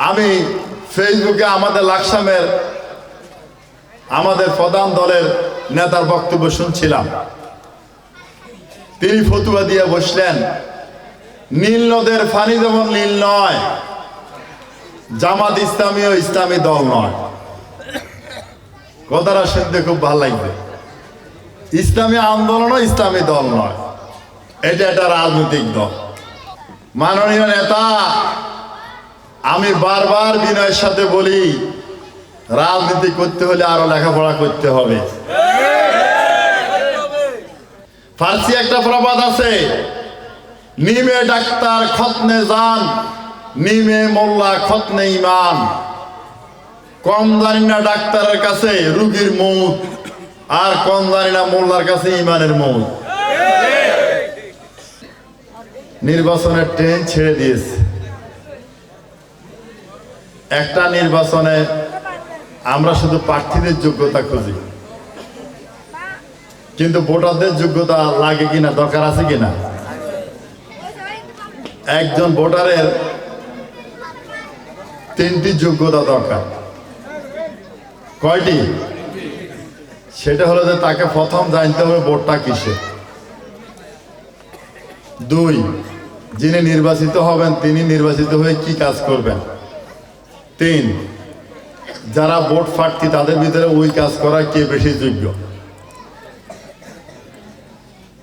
আমি ফেসবুকে আমাদের লাকসামের আমাদের প্রধান দলের নেতার বক্তব্য শুনছিলাম। তিনি ফতুয়া দিয়ে বসলেন, নীল নদের পানি যেমন নীল নয়, জামাত ইসলামীও ইসলামী দল নয়। কথাটা শুনতে খুব ভালো লাগবে। ইসলামী আন্দোলনও ইসলামী দল নয়, এটা একটা রাজনৈতিক দল। মাননীয় নেতা, আমি বারবার বিনয়ের সাথে বলি, রাজনীতি করতে হলে আরো লেখাপড়া করতে হবে। ফার্সি একটা প্রবাদ আছে, নিমে ডাক্তার খতনে জান, নিমে মোল্লা খতনে ইমান। কম জানি না ডাক্তারের কাছে রুগীর মৌত, আর কম জানি না মোল্লার কাছে ইমানের মৌত। নির্বাচনের ট্রেন ছেড়ে দিয়েছে। একটা নির্বাচনে আমরা শুধু প্রার্থীদের যোগ্যতা খুঁজি, কিন্তু ভোটারদের যোগ্যতা লাগে কিনা, দরকার আছে কিনা। একজন ভোটারের 3টি যোগ্যতা দরকার। কয়টি? সেটা হলো যে তাকে প্রথম জানতে হবে ভোটটা কিসে। 2, যিনি নির্বাচিত হবেন তিনি নির্বাচিত হয়ে কি কাজ করবেন। 3, যারা ভোট প্রার্থী তাদের ভিতরে ওই কাজ করা কে বেশি যোগ্য।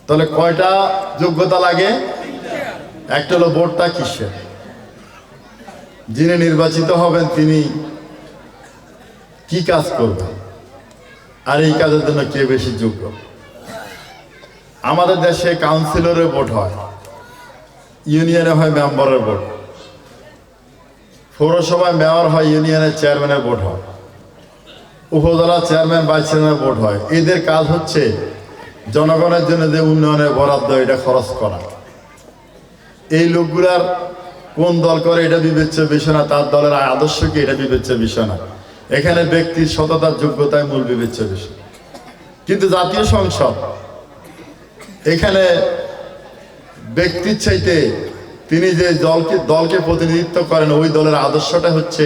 তাহলে কয়টা যোগ্যতা লাগে? একটা হলো ভোটটা কিসে, যিনি নির্বাচিত হবেন তিনি কি কাজ করবেন, আর এই কাজের জন্য কে বেশি যোগ্য। আমাদের দেশে কাউন্সিলরের ভোট হয়, ইউনিয়নে হয় মেম্বারের ভোট, পৌরসভায় মেয়র হয়, ইউনিয়নের চেয়ারম্যানের ভোট হয়, উপজেলা চেয়ারম্যান ভাইস চেয়ারম্যানের ভোট হয়। এদের কাজ হচ্ছে জনগণের জন্য যে উন্নয়নের বরাদ্দ এটা খরচ করা। এই লোকগুলার কোন দল করে এটা বিবেচ্য বিষয় না, তার দলের আদর্শ কি এটা বিবেচ্য বিষয় না। এখানে ব্যক্তির সততার যোগ্যতায় মূল বিবেচ্য বিষয়। কিন্তু জাতীয় সংসদ, এখানে ব্যক্তির চাইতে তিনি যে দলকে প্রতিনিধিত্ব করেন ওই দলের আদর্শটা হচ্ছে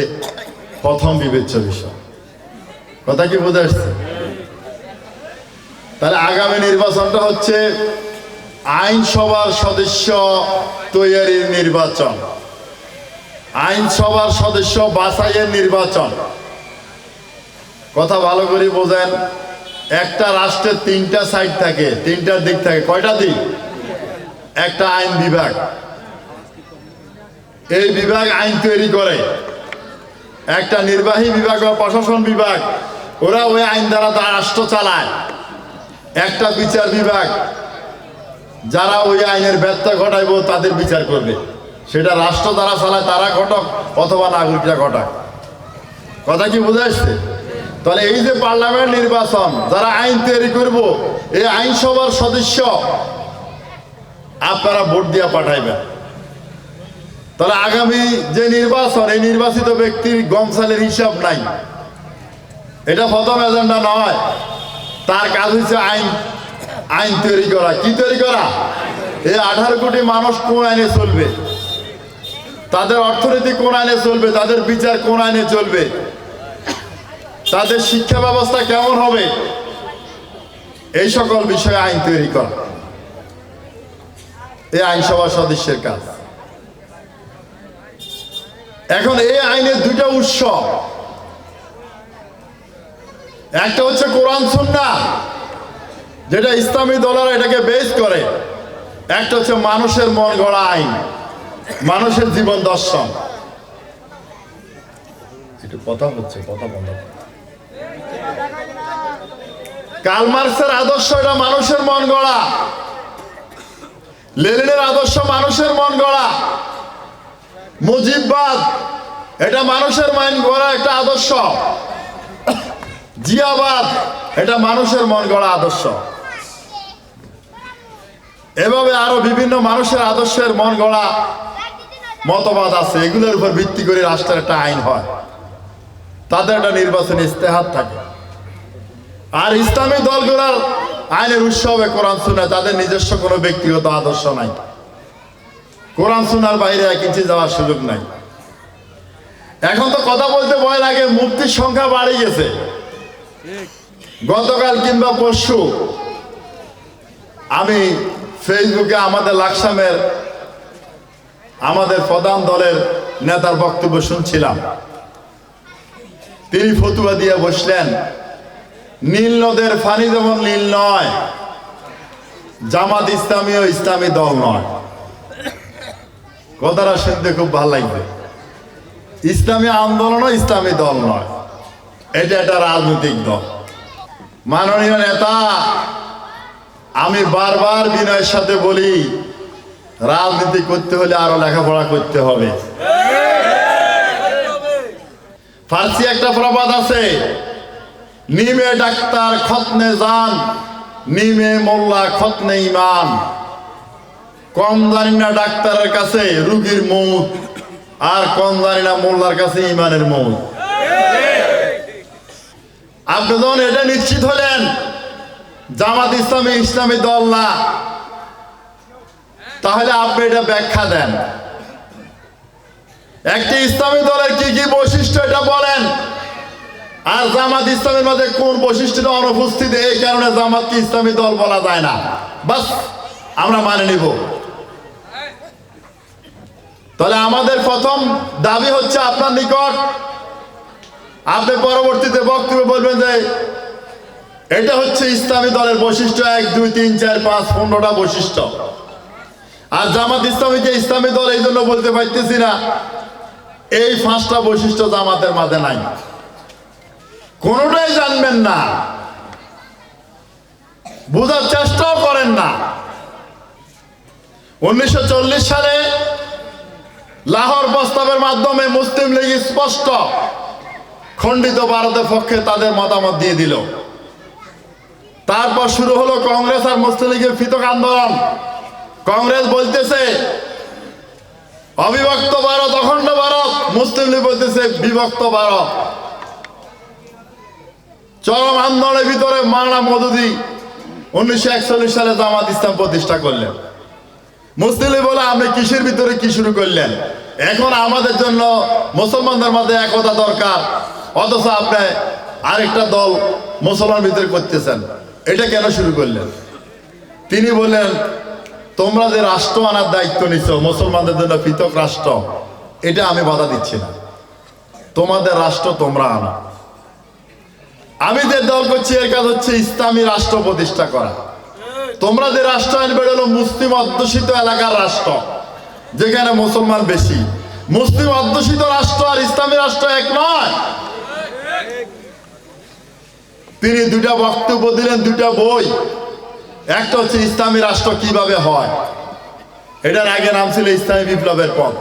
প্রথম বিবেচ্য বিষয়। কথা কি বোঝা আসছে? তাহলে আগামী নির্বাচনটা হচ্ছে আইনসভার সদস্য তৈরির নির্বাচন, আইনসভার সদস্য বাছাইয়ের নির্বাচন। কথা ভালো করে বোঝেন। একটা রাষ্ট্রের 3টা সাইড থাকে, 3টার দিক থাকে। কয়টা দিক? একটা আইন বিভাগ, এই বিভাগ আইন তৈরি করে। একটা নির্বাহী বিভাগ বা প্রশাসন বিভাগ, ওরা ওই আইন দ্বারা রাষ্ট্র চালায়। একটা বিচার বিভাগ, যারা ওই আইনের ব্যর্থ ঘটাইব তাদের বিচার করবে। সেটা রাষ্ট্র দ্বারা চালায়, তারা ঘটক অথবা নাগরিকরা ঘটাক। কথা কি বুঝে আসছে? তাহলে এই যে পার্লামেন্ট নির্বাচন, যারা আইন তৈরি করব, এই আইনসভার সদস্য আপনারা ভোট দিয়ে পাঠাইবেন। তাহলে আগামী যে নির্বাচন, এই নির্বাচিত ব্যক্তির গমসালের হিসাব নাই। এটা প্রথম এজেন্ডা নয়। তার কাজ হচ্ছে আইন তৈরি করা। কি তৈরি করা? এই 18 কোটি মানুষ কোন আইনে চলবে, তাদের অর্থনীতি কোন আইনে চলবে, তাদের বিচার কোন আইনে চলবে, তাদের শিক্ষা ব্যবস্থা কেমন হবে, এই সকল বিষয়ে আইন তৈরি করা এই আইনসভা সদস্যের কাজ। এখন এই আইনের 2টা উৎস, একটা হচ্ছে কোরআন সুন্নাহ, যেটা ইসলামী দলেরা এটাকে বেস করে। একটা হচ্ছে মানুষের মন গড়া আইন, মানুষের জীবন দর্শন। একটু কথা হচ্ছে, কথা বন্ধ। কার্ল মার্কসের আদর্শ এটা মানুষের মন গড়া, লেনিনের আদর্শ মানুষের মন গড়া, মুজিববাদ এটা মানুষের মন গড়া একটা আদর্শ, জিয়াবাদ এটা মানুষের মন গড়া আদর্শ। এভাবে আরো বিভিন্ন মানুষের আদর্শের মন গড়া মতবাদ আছে। এগুলোর উপর ভিত্তি করে রাষ্ট্রের একটা আইন হয়, তাদের একটা নির্বাচনী ইস্তেহার থাকে। আর ইসলামী দলগুলোর আইনের উৎস হবে কোরআন সুন্নাহ, তাদের নিজস্ব কোনো ব্যক্তিগত আদর্শ নাই। কোরআন সুন্নাহর বাইরে এক ইঞ্চি যাওয়ার সুযোগ নাই। এখন তো কথা বলতে ভয় লাগে, মুফতির সংখ্যা বাড়ে গেছে। গতকাল কিংবা পরশু আমি ফেসবুকে আমাদের লাকসামের আমাদের প্রধান দলের নেতার বক্তব্য শুনছিলাম। তিনি ফতুয়া দিয়ে বসলেন, নীল নদের পানি যেমন নীল নয়, জামাত ইসলামীও ইসলামী দল নয়। কথাটা শুনতে খুব ভালো লাগবে। ইসলামী আন্দোলনও ইসলামী দল নয়, এটা একটা রাজনৈতিক দল। মাননীয় নেতা, আমি বারবার বিনয়ের সাথে বলি, রাজনীতি করতে হলে আরো লেখাপড়া করতে হবে। ফার্সি একটা প্রবাদ আছে, নিমে ডাক্তার খতনে জান, নিমে মোল্লা খতনে ইমান। কম জানি না ডাক্তারের কাছে রুগীর মৌত, আর কম জানি না মোল্লার কাছে ইমানের মৌত। আপনি যখন এটা নিশ্চিত হলেন জামাত ইসলামী ইসলামী দল না, তাহলে আপনি এটা ব্যাখ্যা দেন। একটি ইসলামী দলের কি কি বৈশিষ্ট্য এটা বলেন, আর জামাত ইসলামের মধ্যে কোন বৈশিষ্ট্যটা অনুপস্থিত, এই কারণে জামাতকে ইসলামী দল বলা যায় না, বাস আমরা মানে নিব। তাহলে আমাদের প্রথম দাবি হচ্ছে আপনার নিকট, আপনি পরবর্তীতে বক্তব্য বলবেন যে এটা হচ্ছে ইসলামী দলের বৈশিষ্ট্য, 1 2 3 4 5 15টা বৈশিষ্ট্য। আর জামাত ইসলামীকে ইসলামী দল এই জন্য বলতে পারতেছি না, এই 5টা বৈশিষ্ট্য জামাতের মাঝে নাই, কোনোটাই জানবেন না, বোঝার চেষ্টাও করেন না। 1940 সালে লাহোর প্রস্তাবের মাধ্যমে মুসলিম লীগ স্পষ্ট খণ্ডিত ভারতের পক্ষে তাদের মতামত দিয়ে দিল। তারপর শুরু হলো কংগ্রেস আর মুসলিম লীগের পৃথক আন্দোলন। কংগ্রেস বলতেছে অবিভক্ত ভারত, অখণ্ড ভারত, মুসলিম লীগ বলতেছে বিভক্ত ভারত। চরম আন্দোলনের ভিতরে মাওলানা মওদুদী 1941 সালে জামাত ইসলাম প্রতিষ্ঠা করলেন। মুসলিম লীগ বলে আপনি কিসের ভিতরে কি শুরু করলেন, এখন আমাদের জন্য মুসলমানদের মধ্যে একতা দরকার, অথচ আপনি আরেকটা দল মুসলমান ভিতরে করতেছেন, এটা কেন শুরু করলেন? তিনি বললেন তোমরা যে রাষ্ট্র আনার দায়িত্ব নিচ্ছ মুসলমানদের জন্য পৃথক রাষ্ট্র, এটা আমি বাধা দিচ্ছি না, তোমাদের রাষ্ট্র তোমরা আনো। আমি যে দল করছি এর কাজ হচ্ছে ইসলামী রাষ্ট্র প্রতিষ্ঠা করা। তোমরা যে রাষ্ট্র আনবে হলো মুসলিম অধ্যুষিত এলাকার রাষ্ট্র, যেখানে মুসলমান বেশি। মুসলিম অধ্যুষিত রাষ্ট্র আর ইসলামী রাষ্ট্র এক নয়। তিনি 2টা বক্তব্য দিলেন, 2টা বই। একটা হচ্ছে ইসলামী রাষ্ট্র কিভাবে হয়, এটার আগে নাম ছিল ইসলামী বিপ্লবের পথ।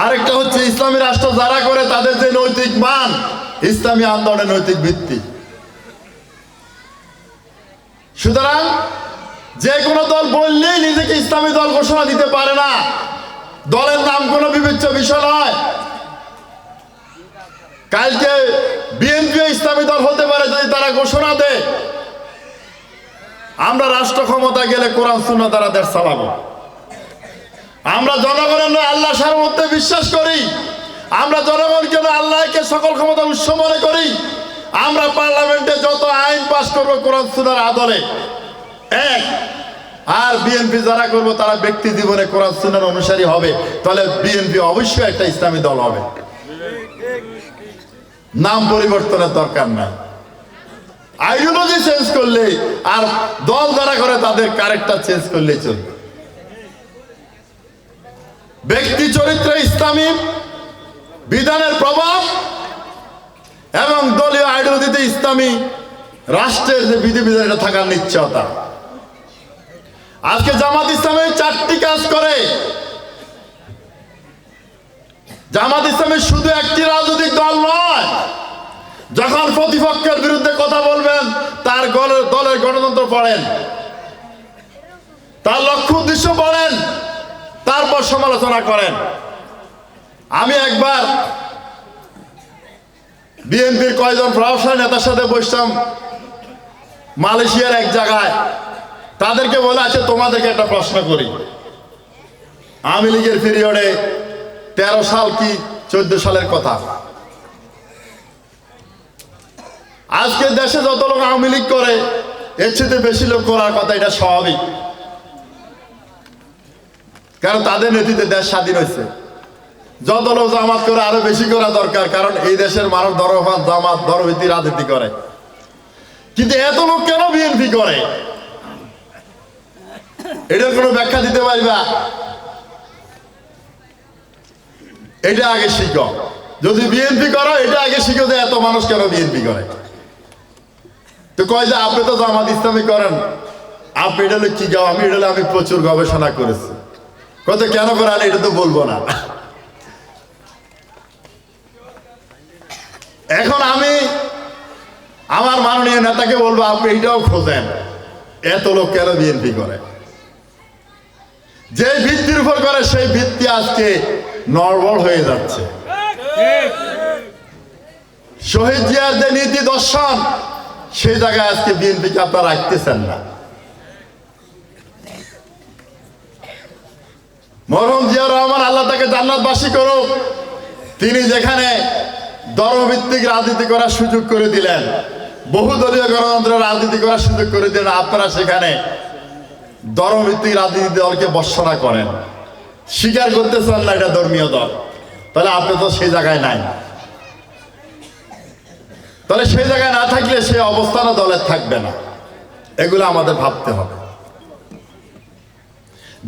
আরেকটা হচ্ছে ইসলামী রাষ্ট্র যারা করে তাদের যে নৈতিক মান, ইসলামী আন্দোলনের নৈতিক ভিত্তি। সুতরাং যে কোনো দল বললেই নিজেকে ইসলামী দল ঘোষণা দিতে পারে না, দলের নাম কোনো বিবেচ্য বিষয় নয়। কালকে বিএনপি ইসলামী দল হতে পারে যদি তারা ঘোষণা দেয় আমরা রাষ্ট্র ক্ষমতা গেলে কোরআন সুন্নাহ দ্বারা দেশ চালাবো। আমরা জনগণের নয় আল্লাহ সার্বভৌমত্বে বিশ্বাস করি। আমরা জনগণকে নয় আল্লাহকে সকল ক্ষমতার উৎস মনে করি। আমরা পার্লামেন্টে যত আইন পাস করবো কোরআন সুন্নাহর আদলে এক, আর বিএনপি যারা করবো তারা ব্যক্তি জীবনে কোরআন সুন্নাহর অনুসারী হবে। তাহলে বিএনপি অবশ্যই একটা ইসলামী দল হবে, নাম পরিবর্তনের দরকার নাই। আইডিওলজি চেঞ্জ করলে আর দল যারা করে তাদের ক্যারেক্টার চেঞ্জ করলে চলবে। ব্যক্তি চরিত্রে ইসলামী বিধানের প্রভাব এবং দলীয় আইডিওলজিতে ইসলামী রাষ্ট্রের যে বিধিবিধান এটা থাকার নিশ্চয়তা। আজকে জামাত ইসলামী 4টি কাজ করে। জামাত ইসলামী শুধু একটি রাজনৈতিক দল নয়। যখন প্রতিপক্ষের বিরুদ্ধে কথা বলবেন তার দলের গণতন্ত্র পড়েন, তার লক্ষ্য উদ্দেশ্য পড়েন, তারপর সমালোচনা করেন। আমি একবার বিএনপির কয়েকজন প্রভাবশালী নেতার সাথে বসলাম মালয়েশিয়ার এক জায়গায়। তাদেরকে বলে আছে তোমাদেরকে একটা প্রশ্ন করি, আওয়ামী লীগের পিরিয়ডে 13 সাল কি 14 সালের কথা। আজকে দেশে যত লোক আওয়ামী লীগ করে এর চেয়ে বেশি লোক করার কথা, এটা স্বাভাবিক, কারণ তাদের নেতৃত্বে দেশ স্বাধীন হয়েছে। যত লোক জামাত করে আরো বেশি করা দরকার, কারণ এই দেশের মানুষ দরফাত জামাত দরভিত্তিক রাজনীতি করে। কিন্তু এত লোক কেন বিএনপি করে, এটার কোনো ব্যাখ্যা দিতে পারবা? এটা আগে শিখো। যদি বিএনপি করো এটা আগে শিখো যে এত মানুষ কেন বিএনপি করে। তো কয় যে আপনি তো জামাত ইসলামী করেন, আপনি এটা হলো কি গাও? আমি প্রচুর গবেষণা করেছি। কত কেন করেন এটা তো বলবো না। এখন আমি আমার মাননীয় নেতাকে বলবো আপনি এইটাও খোঁজেন, এত লোক কেন বিএনপি করে। যে ভিত্তির উপর করে সেই ভিত্তি আজকে নড়বড় হয়ে যাচ্ছে। শহীদ জিয়ার যে নীতি দর্শন, সেই জায়গায় আজকে বিএনপিকে আপনারা রাখতেছেন না। মরহুম জিয়াউর রহমান আল্লাহ তাকে জান্নাতবাসী করুক, তিনি যেখানে ধর্মভিত্তিক রাজনীতি করার সুযোগ করে দিলেন, বহুদলীয় গণতন্ত্রের রাজনীতি করার সুযোগ করে দিলেন, আপনারা সেখানে ধর্মভিত্তিক রাজনীতি দলকে বর্ষনা করেন, স্বীকার করতেছেন না এটা ধর্মীয় দল। তাহলে আপনি তো সেই জায়গায় নাই। তাহলে সেই জায়গায় না থাকলে সে অবস্থানও দলের থাকবে না। এগুলো আমাদের ভাবতে হবে।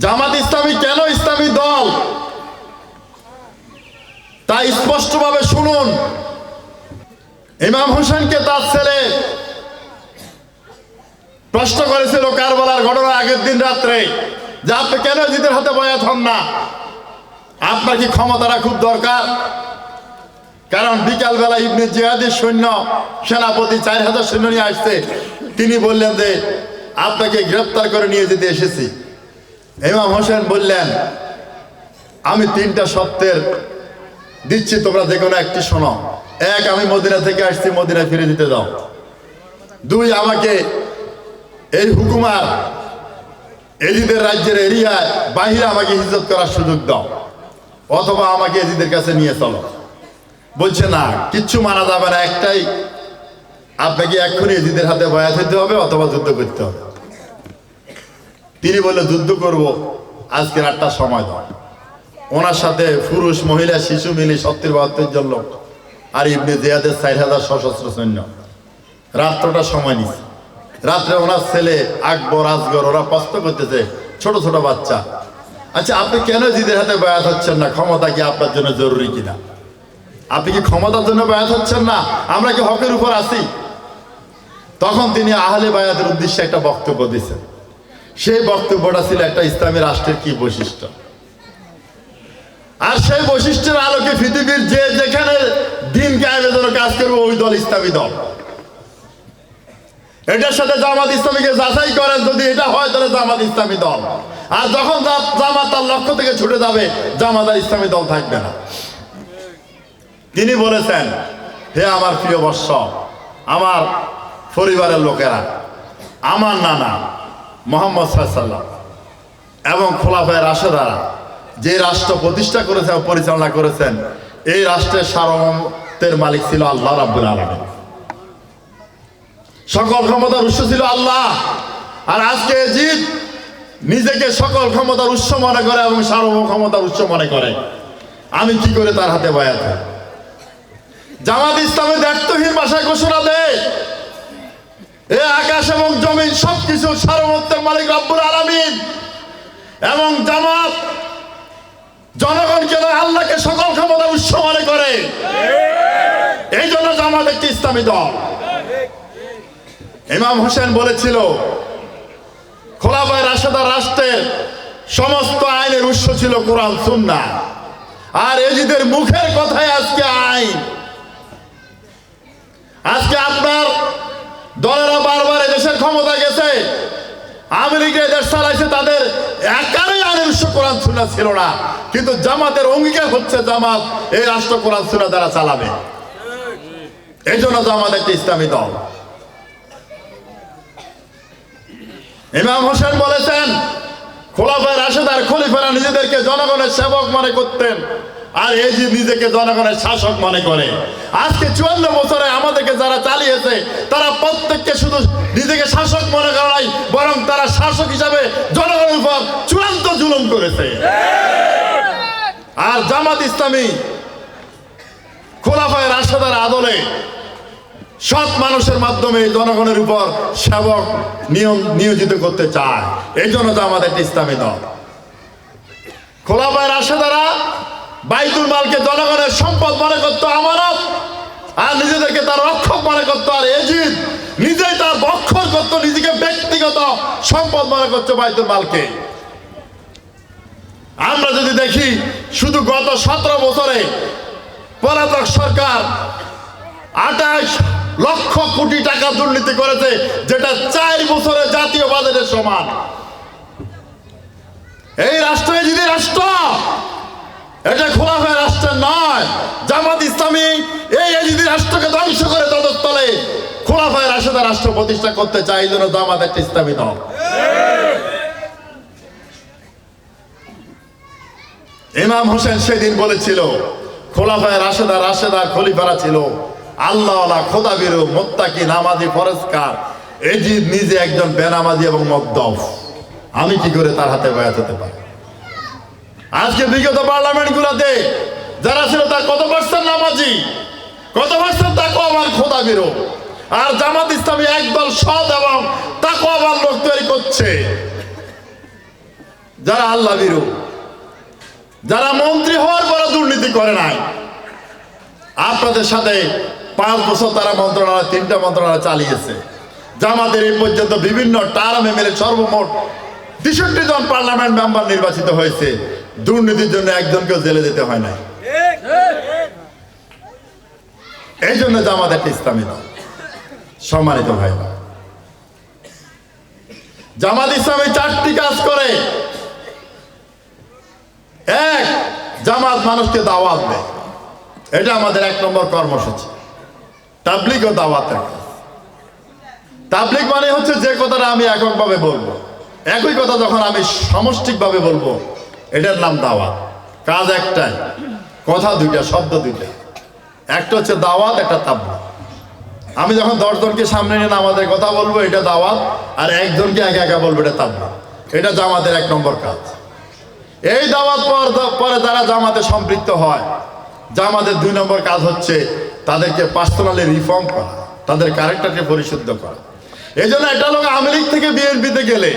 জামাত ইসলামী কেন ইসলামী দল তা স্পষ্টভাবে শুনুন। ইমাম হোসেনকে তার ছেলে প্রশ্ন করেছিল কারবালার ঘটনার আগের দিন রাত্রে যে আপনি কেন জিদের হাতে বয়াত হন না, আপনার কি ক্ষমতাটা খুব দরকার? কারণ বিকালবেলা ইবনে জিয়াদের সৈন্য সেনাপতি 4000 সৈন্য নিয়ে আসছে, তিনি বললেন যে আপনাকে গ্রেফতার করে নিয়ে যেতে এসেছি। ইমাম হোসেন বললেন আমি 3টা শর্তের দিচ্ছি, তোমরা যে কোনো একটি শোনো। 1, আমি মদিনা থেকে আসছি, মদিনায় ফিরে দিতে দাও। 2, আমাকে এই হুকুমার এজিদের রাজ্যের এরিয়ায় বাহিরে আমাকে হিজরত করার সুযোগ দাও, অথবা আমাকে এজিদের কাছে নিয়ে চলো। বলছে না, কিচ্ছু মানা যাবে না, একটাই, আপনাকে এক্ষুনি এজিদের হাতে বয়াত হতে হবে অথবা যুদ্ধ করতে হবে। তিনি বললে যুদ্ধ করব, আজকে রাতটা সময় দাও। ওনার সাথে পুরুষ মহিলা শিশু মিলে 70-72 জন লোক আর ইবনে জিয়াদের 4000 সশস্ত্র সৈন্য রাত্রটা সময় নিচ্ছে। রাত্রে ওনার ছেলে আকবর, আসগর ওরা কষ্ট করতেছে, ছোট ছোট বাচ্চা। আচ্ছা, আপনি কেন জিদের হাতে বয়াত হচ্ছেন না? ক্ষমতা কি আপনার জন্য জরুরি কিনা? আপনি কি ক্ষমতার জন্য বয়াত হচ্ছেন না? আমরা কি হকের উপর আছি? তখন তিনি আহলে বায়াতের উদ্দেশ্যে একটা বক্তব্য দিয়েছেন। সেই বক্তব্যটা ছিল একটা ইসলামী রাষ্ট্রের কি বৈশিষ্ট্য, আর সেই বৈশিষ্ট্যের আলোকে পৃথিবীর যে যেখানে দিন কায়েমের জন্য কাজ করবে ওই দল ইসলামী দল। এটার সাথে জামাত ইসলামীকে যাচাই করেন, যদি এটা হয় তাহলে জামাত ইসলামী দল। আর যখন জামাত তার লক্ষ্য থেকে ছুটে যাবে, জামাত আর ইসলামী দল থাকবে না। তিনি বলেছেন, হে আমার প্রিয় বর্ষ, আমার পরিবারের লোকেরা, আমার নানা মুহাম্মদ সাল্লাল্লাহু আলাইহি ওয়াসাল্লাম এবং খোলাফায়ে রাশেদারা যে রাষ্ট্র প্রতিষ্ঠা করেছেন, পরিচালনা করেছেন, এই রাষ্ট্রের সার্বভৌমত্বের মালিক ছিল আল্লাহ রাব্বুল আলামিন। সকল ক্ষমতার উৎস ছিল আল্লাহ। আর আজকে এজিদ নিজেকে সকল ক্ষমতার উৎস মনে করে এবং সার্বভৌম ক্ষমতার উৎস মনে করে। আমি কি করে তার হাতে বয়াত হই? জামাত ইসলামী দায়িত্বহীন ভাষায় ঘোষণা দেয়, এ আকাশ এবং জমিন সবকিছু সার্বভৌমত্বের মালিক রব্বুল আলামিন। এবং জামাত জনগণকে আল্লাহকে সকল ক্ষমতার উৎস মনে করে। এই জন্য জামাত একটি ইসলামী দল। ইমাম হোসেন বলেছিল, খোলাফায়ে রাশেদার রাষ্ট্রের সমস্ত আইনের উৎস ছিল কোরআন সুন্নাহ, আর এজিদের মুখের কথাই আজকে আইন। আজকে আপনার দলেরা বারবার দেশের ক্ষমতা গেছে, আমেরিকা দেশ চালাইছে, তাদের একারই আইনের উৎস কোরআন সুন্নাহ ছিল না। কিন্তু জামাতের অঙ্গীকার হচ্ছে জামাত এই রাষ্ট্র কোরআন সুন্নাহ দ্বারা চালাবে। এই জন্য জামাত একটি ইসলামী দল। ইমাম হোসেন বলেছেন, খোলাফায়ে রাশেদার খলিফারা নিজেদেরকে জনগণের সেবক মনে করতেন, আর এই যে নিজেকে জনগণের শাসক মনে করে। আজকে 54 বছরে আমাদেরকে যারা চালিয়েছে তারা প্রত্যেককে শুধু নিজেকে শাসক মনে করে নাই, বরং তারা শাসক হিসাবে জনগণের উপর চূড়ান্ত জুলুম করেছে। আর জামাত ইসলামী খোলাফায়ে রাশেদার আদলে সৎ মানুষের মাধ্যমে জনগণের উপর সেবক নিয়োজিত করতে চায়। এই জন্য জামাত একটা ইসলামী দল। খোলাফায়ে রাশেদারা বাইতুল মালকে জনগণের সম্পদ মনে করতো, আমানত, আর নিজেদেরকে তার রক্ষক মনে করতো। আর এজিদ নিজেই তার বক্ষর করতো, নিজেকে ব্যক্তিগত সম্পদ মনে করতো বাইতুল মালকে। আমরা যদি দেখি শুধু গত 17 বছরে পলাতক সরকার 28 লক্ষ কোটি টাকা দুর্নীতি করেছে, যেটা 4 বছরে জাতীয় বাজেটের সমান। এই রাষ্ট্র এজিদি রাষ্ট্র, এটা খোলাফায়ে রাষ্ট্র নয়। জামাত ইসলামী এই এজিদি রাষ্ট্রকে ধ্বংস করে তাদের তলে খোলাফায়ে রাশেদা রাষ্ট্র প্রতিষ্ঠা করতে চায়। এই জন্য জামাত একটা ইসলামী দল। ইমাম হোসেন সেদিন বলেছিল, খোলাফায়ে রাশেদার খলিফারা ছিল আল্লাহওয়ালা, খোদাবিরু, মুত্তাকি, নামাজি, ফরজকার। এজিদ নিজে একজন বেনামাজি এবং মদ্যপ। আমি কি করে তার হাতে বায়াত হতে পারি? আজকে বিগত পার্লামেন্টগুলোতে যারা ছিল তার কত পার্সেন্ট নামাজি, কত পার্সেন্ট তাকওয়াবান, খোদাবিরু? আর জামাত ইসলামী একদল সৎ এবং তাকওয়াবান লোক তৈরি করছে, যারা আল্লাহ বিরু, যারা মন্ত্রী হওয়ার পরে দুর্নীতি করে নাই। আপনাদের সাথে 5 বছর তারা মন্ত্রণালয়, 3টা মন্ত্রণালয় চালিয়েছে। জামাতের এই পর্যন্ত বিভিন্ন টার্মে মিলে সর্বমোট 63 জন পার্লামেন্ট মেম্বার নির্বাচিত হয়েছে। দুর্নীতির জন্য একজনকেও জেলে যেতে হয় না। এই জন্য জামাত একটা ইসলামী দল। সম্মানিত ভাইরা, জামাত ইসলামী 4টি কাজ করে। এক, জামাত মানুষকে দাওয়াত দেয়, এটা আমাদের 1 নম্বর কর্মসূচি। তাবলীগ ও দাওয়াতের কাজ। তাবলীগ মানে হচ্ছে যে কথাটা আমি এককভাবে বলবো, একই কথা যখন আমি সমষ্টিকভাবে বলবো, এটার নাম দাওয়াত। কাজ একটাই, কথা 2টা, শব্দ 2টা। একটা হচ্ছে দাওয়াত, একটা তাবলীগ। আমি যখন 10 জনকে সামনে নিয়ে আমাদের কথা বলবো, এটা দাওয়াত। আর একজনকে একা একা বলবো, এটা তাবলীগ। এটা জামাতের 1 নম্বর কাজ। এই দাওয়াত পরে যারা জামাতে সম্পৃক্ত হয়, জামাতের 2 নম্বর কাজ হচ্ছে তাদেরকে পার্সোনালি রিফর্ম করা, তাদের ক্যারেক্টারকে পরিশুদ্ধ করা। এই জন্য একটা লোক আওয়ামী লীগ থেকে বিএনপিতে গেলে,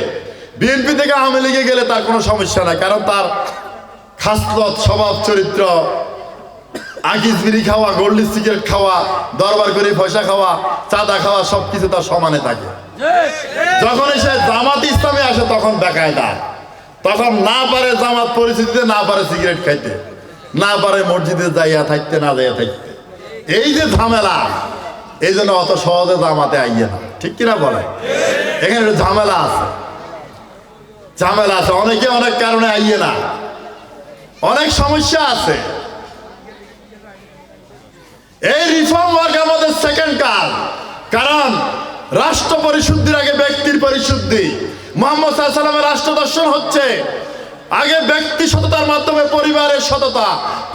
বিএনপি থেকে আওয়ামী লীগে গেলে তার কোনো সমস্যা নাই, কারণ তার খাসলত, স্বভাব, চরিত্র, আকিস বিড়ি খাওয়া, গোল্ডি সিগারেট খাওয়া, দরবার করে পয়সা খাওয়া, চাঁদা খাওয়া, সবকিছু তার সমানে থাকে। যখন এসে জামাত ইসলামে আসে তখন বেকায়দা, তখন না পারে জামাত পরিস্থিতিতে, না পারে সিগারেট খাইতে, না পারে মসজিদে যাইয়া থাকতে, না যাইয়া থাকতে। এই যে ঝামেলা, এই জন্য অত সহজে জামাতে আইয়ে না। ঠিক কিনা বলে? এখানে একটু ঝামেলা আছে, ঝামেলা আছে। অনেকে অনেক কারণে আইয়ে না, অনেক সমস্যা আছে। এই রিফর্ম ওয়ার্ক আমাদের সেকেন্ড কাজ। কারণ রাষ্ট্র পরিশুদ্ধির আগে ব্যক্তির পরিশুদ্ধি। মুহাম্মদ সাল্লাল্লাহু আলাইহি ওয়াসাল্লামের রাষ্ট্র দর্শন হচ্ছে আগে ব্যক্তি সততার মাধ্যমে পরিবারের সততা,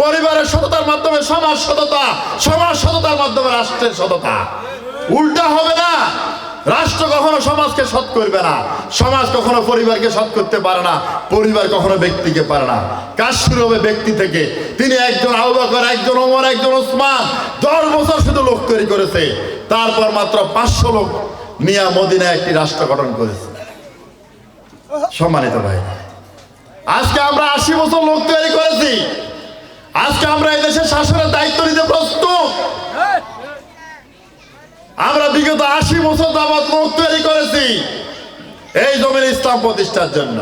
পরিবারের সততার মাধ্যমে সমাজ সততা, সমাজ সততার মাধ্যমে রাষ্ট্রের সততা। উল্টা হবে না। রাষ্ট্র কখনো সমাজকে সৎ করবে না, সমাজ কখনো পরিবারকে সৎ করতে পারে না, পরিবার কখনো ব্যক্তিকে পারে না। কাজ শুরু হবে ব্যক্তি থেকে। তিনি একজন আবু বকর, একজন ওমর, একজন ওসমান 10 বছর শুধু লোক তৈরি করেছে। তারপর মাত্র 500 লোক নিয়ে মদিনায় একটি রাষ্ট্র গঠন করেছে। সম্মানিত ভাই, আজকে আমরা 80 বছর লোক তৈরি করেছি। আজকে আমরা এই দেশের শাসনের দায়িত্ব নিতে প্রস্তুত। আমরা বিগত 80 বছর যাবৎ লোক তৈরি করেছি এই জমির ইসলাম প্রতিষ্ঠার জন্য।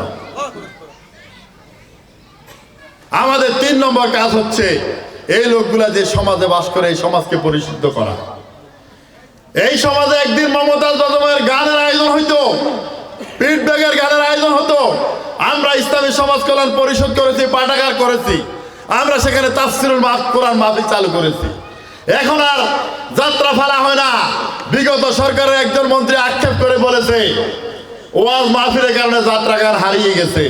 আমাদের 3 নম্বর কাজ হচ্ছে এই লোকগুলা যে সমাজে বাস করে, এই সমাজকে পরিশুদ্ধ করা। এই সমাজে একদিন মমতাজ বেগমের গানের আয়োজন হইতো, পিট ব্যাগের গানের আয়োজন হতো। আমরা ইসলামী সমাজ কল্যাণ পরিষদ করেছি, পাঠাগার করেছি। আমরা সেখানে তাফসিরুল কোরআন মাহফিল চালু করেছি। এখন আর যাত্রা ফেলা হয় না। বিগত সরকারের একজন মন্ত্রী আক্ষেপ করে বলেছে, ওয়াজ মাহফিলের কারণে যাত্রা গান হারিয়ে গেছে।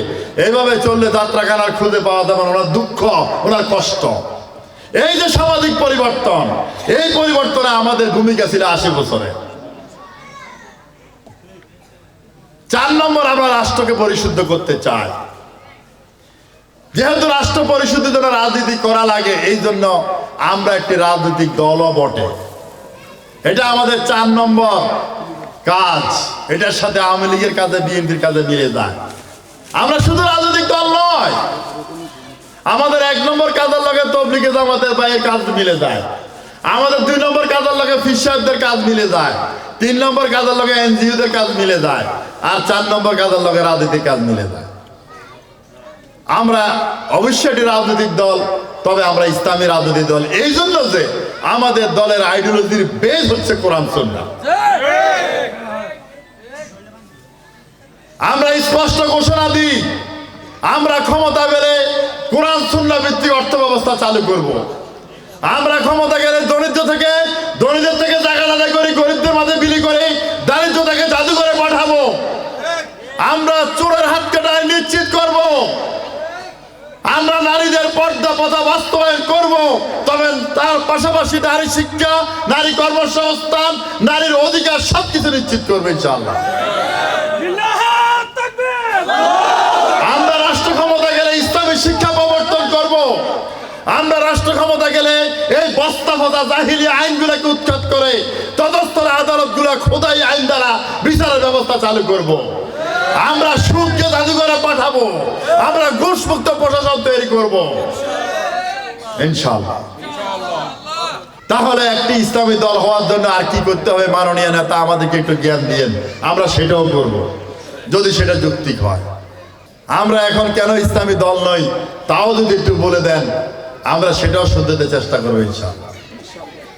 এইভাবে চললে যাত্রা গান আর খুঁজে পাওয়া যাবে না। ওনার দুঃখ, ওনার কষ্ট। এই যে সামাজিক পরিবর্তন, এই পরিবর্তনে আমাদের ভূমিকা ছিল 80 বছরে। 4 নম্বর, আমরা রাষ্ট্রকে পরিশুদ্ধ করতে চাই। যেহেতু রাষ্ট্র পরিশুদ্ধের জন্য রাজনীতি করা লাগে, এই জন্য আমরা একটি রাজনৈতিক দলও বটে। এটা আমাদের 4 নম্বর কাজ। এটার সাথে আওয়ামী লীগের কাজে, বিএনপির কাজে মিলে যায়। আমরা শুধু রাজনৈতিক দল নয়, আমাদের 1 নম্বর কাজের লগে তবলিগে জামাতের ভাইয়ের কাজ মিলে যায়। আমাদের 2 নম্বর কাজের লগে পীর সাহেবদের কাজ মিলে যায়। 3 নম্বর কাজের লগে এনজিওদের কাজ মিলে যায়। আর 4 নম্বর কাজের লগে রাজনৈতিক কাজ মিলে যায়। আমরা অবশ্যই একটি রাজনৈতিক দল, তবে আমরা ইসলামী রাজনৈতিক দল। এই জন্য যে আমাদের দলের আইডিওলজির বেস হচ্ছে কোরআন সুন্নাহ। আমরা স্পষ্ট ঘোষণা দিই, আমরা ক্ষমতা পেলে কোরআন সুন্নাহ ভিত্তিক অর্থ ব্যবস্থা চালু করব। আমরা ক্ষমতা গেলে দরিদ্র থেকে টাকা আদায় করি, গরিবদের মাঝে বিলি করে দারিদ্র থেকে জাদুঘরে পাঠাবো। আমরা চোরের হাত কাটায় নিশ্চিত করব। আমরা নারীদের পর্দা প্রথা বাস্তবায়ন করব। তবে তার পাশাপাশি নারী শিক্ষা, নারী কর্মসংস্থান, নারীর অধিকার সবকিছু নিশ্চিত করবে ইনশাআল্লাহ। আমরা রাষ্ট্র ক্ষমতা গেলে ইসলামী শিক্ষা প্রবর্তন করব। আমরা রাষ্ট্র ক্ষমতা গেলে এই বস্তা ফতা জাহিলি আইনগুলোকে উৎখাত করে তদস্তর আদালতগুলো খোদাই আইন দ্বারা বিচারের ব্যবস্থা চালু করব। আমরা সুদকে জাদুঘরে পাঠাবো। আমরা ঘুষমুক্ত প্রশাসন তৈরি করব ইনশাআল্লাহ। তাহলে একটি ইসলামী দল হওয়ার জন্য আর কি করতে হবে মাননীয় নেতা আমাদেরকে একটু জ্ঞান দিয়েন, আমরা সেটাও করব যদি সেটা যৌক্তিক হয়। আমরা এখন কেন ইসলামী দল নই তাও যদি একটু বলে দেন, আমরা সেটাও শুনতে চেষ্টা করবো ইনশাআল্লাহ।